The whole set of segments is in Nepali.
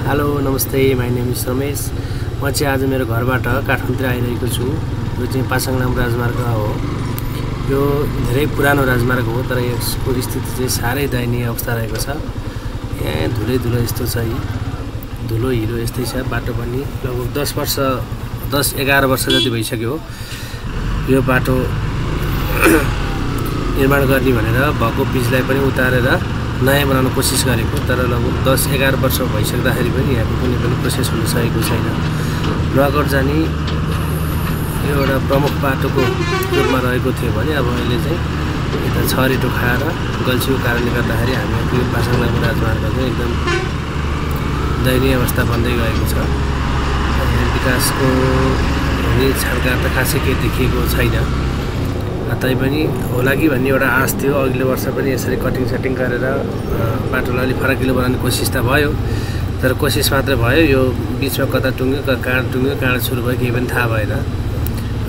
हेलो नमस्ते माई नेम इज रमेश। म चाहिँ आज मेरो घरबाट काठमाडौँतिर आइरहेको छु। यो चाहिँ पासाङनाम राजमार्ग हो। यो धेरै पुरानो राजमार्ग हो, तर यसको स्थिति चाहिँ साह्रै दयनीय अवस्था रहेको छ। यहाँ धुलै यस्तो छ, धुलो हिलो यस्तै छ। बाटो पनि लगभग 10-11 वर्ष जति भइसक्यो। यो बाटो निर्माण गर्ने भनेर भएको पिचलाई पनि उतारेर नयाँ बनाउन कोसिस गरेको, तर लगभग 10-11 वर्ष भइसक्दाखेरि पनि यहाँको कुनै पनि प्रोसेस हुन सकेको छैन। नुवाकोट जाने यो एउटा प्रमुख बाटोको रूपमा रहेको थियो भने अब अहिले चाहिँ यता छरेटो खाएर गल्छीको कारणले गर्दाखेरि हामीहरूको यो पासाङनाम राजमार्ग चाहिँ एकदम दयनीय अवस्था बन्दै गएको छ। विकासको छाडकाट त खासै केही देखिएको छैन। तैपनि होला कि भन्ने एउटा आश थियो। अघिल्लो वर्ष पनि यसरी कटिङ सेटिङ गरेर बाटोलाई अलिक फराकिलो बनाउने कोसिस त भयो, तर कोसिस मात्र भयो। यो बिचमा कता टुङ्ग्यो, काँड टुङ्ग्यो, काँड सुरु भयो, केही पनि थाहा भएन।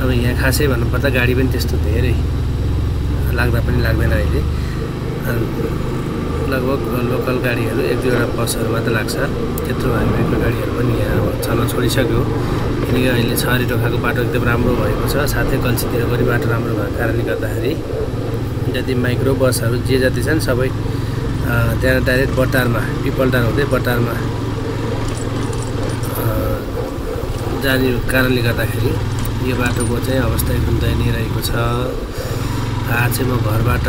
अब यहाँ खासै भन्नुपर्दा गाडी पनि त्यस्तो धेरै लाग्दा पनि लाग्दैन। अहिले लगभग लोकल गाडीहरू 1-2वटा बसहरू मात्र लाग्छ। त्यत्रो हाइवेको गाडीहरू पनि यहाँ चल्न छोडिसक्यो। किनकि अहिले छरेटोखाको बाटो एकदम राम्रो भएको छ, साथै गल्छीतिर पनि बाटो राम्रो भएको कारणले गर्दाखेरि जति माइक्रो बसहरू जे जति छन् सबै त्यहाँ डाइरेक्ट बटारमा पिपलटार हुँदै बटारमा जाने कारणले गर्दाखेरि यो बाटोको चाहिँ अवस्था एकदम दयनीय रहेको छ। आज चाहिँ म घरबाट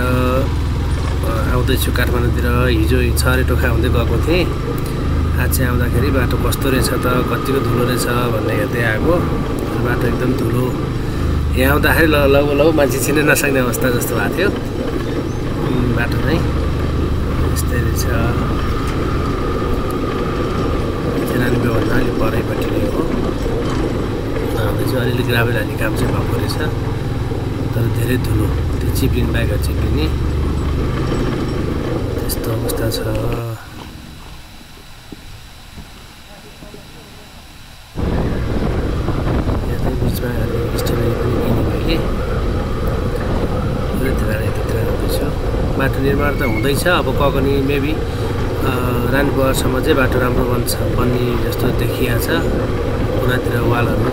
आउँदैछु काठमाडौँतिर। हिजो छरेटोखा हुँदै गएको थिएँ। आज चाहिँ आउँदाखेरि बाटो कस्तो रहेछ त, कतिको धुलो रहेछ भन्ने हेर्दै आएको। बाटो एकदम धुलो। यहाँ आउँदाखेरि लगभग मान्छे छिर्नै नसक्ने अवस्था जस्तो भएको थियो। बाटो चाहिँ यस्तै रहेछ। रानीबेभन्दा अलिक परैपट्टि नै हो। आउँदैछु। अलिअलि ग्राभेल हाल्ने काम चाहिँ भएको रहेछ, तर धेरै धुलो, त्यो चिप्लिने बाइकहरू चिप्लिने त्यस्तो अवस्था छ। बाटो निर्माण त हुँदैछ। अब ककनी मेबी रानीबेहरसम्म चाहिँ बाटो राम्रो बन्ने जस्तो देखिया छ। कुनातिर वालहरू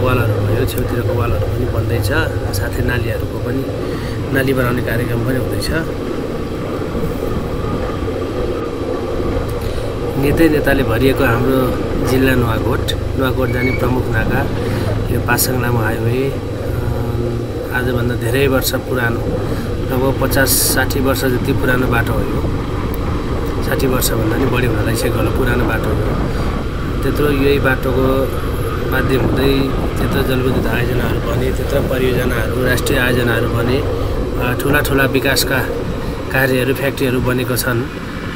वालहरू भयो, छेउतिरको वालहरू पनि बन्दैछ। साथै नालीहरूको पनि नाली बनाउने कार्यक्रम पनि हुँदैछ। नेताले भरिएको हाम्रो जिल्ला नुवाकोट जाने प्रमुख नाका यो पासाङनाम हाइवे आजभन्दा धेरै वर्ष पुरानो, लगभग 50-60 वर्ष जति पुरानो बाटो हो। यो 60 वर्षभन्दा पनि बढी हुन लागिसक्यो होला पुरानो बाटो हो। त्यत्रो यही बाटोको माध्यम हुँदै त्यत्रो जलविद्युत आयोजनाहरू बने, त्यत्रो परियोजनाहरू राष्ट्रिय आयोजनाहरू बने, ठुला विकासका कार्यहरू फ्याक्ट्रीहरू बनेको छन्।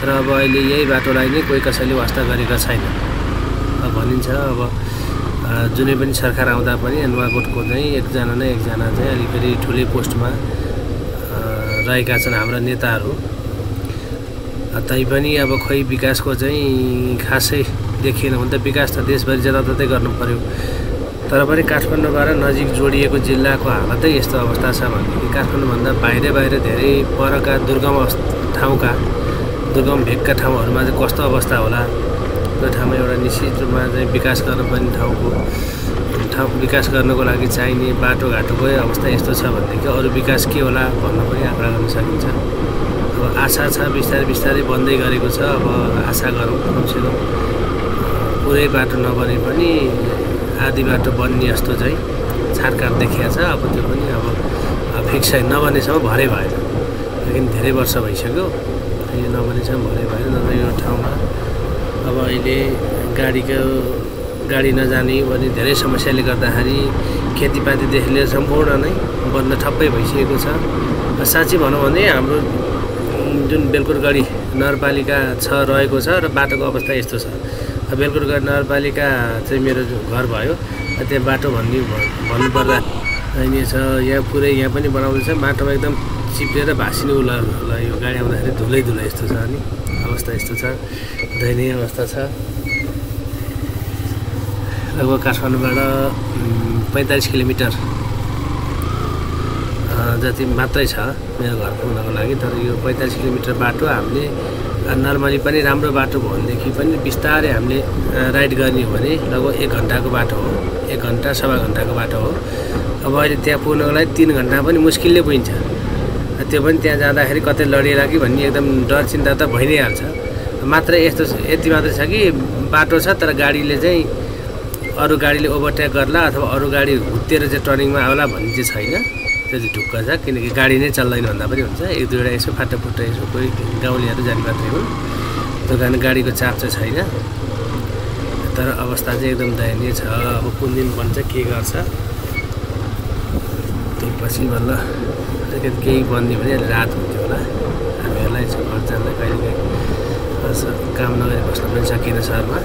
तर अब अहिले यही बाटोलाई नै कोही कसैले वास्ता गरेका छैन। अब भनिन्छ अब जुनै पनि सरकार आउँदा पनि नुवाकोटको चाहिँ एकजना चाहिँ अलिकति ठुलै पोस्टमा रहेका छन् हाम्रा नेताहरू। तैपनि अब खोइ विकासको चाहिँ खासै देखिएन भने त विकास त देशभरि जताततै गर्नु पर्यो। तर पनि काठमाडौँबाट नजिक जोडिएको जिल्लाको हालतै यस्तो अवस्था छ भनेदेखि काठमाडौँभन्दा बाहिर धेरै परका दुर्गम भेगका ठाउँहरूमा चाहिँ कस्तो अवस्था होला। त्यो ठाउँमा एउटा निश्चित रूपमा चाहिँ विकास गर्नुपर्ने ठाउँ विकास गर्नको लागि चाहिने बाटोघाटोकै अवस्था यस्तो छ भनेदेखि अरू विकास के होला भन्न पनि आँकडा गर्न सकिन्छ। अब आशा छ बिस्तारै बन्दै गरेको छ। अब आशा गरौँ कमसेकम पुरै बाटो नबने पनि आधी बाटो बन्ने जस्तो चाहिँ छाडकाट देखिया छ। अब त्यो पनि अब फिक्स छैन, नबनेसम्म भरै भएन। लेकिन धेरै वर्ष भइसक्यो, यो नबनेसम्म भरै भएन। नत्र यो ठाउँमा अब अहिले गाडी नजाने भने धेरै समस्याले गर्दाखेरि खेतीपातीदेखि लिएर सम्पूर्ण नै बन्द ठप्पै भइसकेको छ। साँच्चै भनौँ भने हाम्रो जुन बेलकोटगढी नगरपालिका रहेको छ र बाटोको अवस्था यस्तो छ। बेलकोटगढी नगरपालिका चाहिँ मेरो घर भयो, त्यहाँ बाटो भन्नुपर्दा अहिले छ। यहाँ पनि बनाउँदैछ, बाटोमा एकदम चिप्लेर भाँसिने यो गाडी आउँदाखेरि धुलै यस्तो छ। अनि अवस्था यस्तो छ, दयनीय अवस्था छ। लगभग काठमाडौँबाट 45 किलोमिटर जति मात्रै छ मेरो घर पुग्नको लागि। तर यो 45 किलोमिटर बाटो हामीले नर्मली पनि राम्रो बाटो भयो भनेदेखि पनि बिस्तारै हामीले राइड गर्ने हो भने लगभग 1 घन्टाको बाटो हो, 1 घन्टा सवा घन्टाको बाटो हो। अब अहिले त्यहाँ पुग्नको लागि 3 घन्टा पनि मुस्किलले पुगिन्छ। त्यो पनि त्यहाँ जाँदाखेरि कतै लडिएला कि भन्ने एकदम डर चिन्ता त भइ नै हाल्छ। मात्र यति मात्र छ कि बाटो छ तर गाडीले चाहिँ अरू गाडीले ओभरटेक गर्ला अथवा अरू गाडी हुत्तेर चाहिँ टर्निङमा आउला भन्ने चाहिँ छैन। त्यो चाहिँ ढुक्क छ, किनकि गाडी नै चल्दैन भन्दा पनि हुन्छ। 1-2वटा यसो फाटाफुट्टा यसो कोही गाउँलेहरू जाने मात्रै हुन्, त्यो कारण गाडीको चाप चाहिँ छैन। तर अवस्था चाहिँ एकदम दयनीय छ। अब कुन दिन बन्छ के गर्छ त्यसपछि बल्ल केही बन्दियो भने रात हुन्थ्यो होला। हामीहरूलाई घर जाँदा कहिलेकाहीँ काम नगरी बस्न पनि सकिएन सहरमा।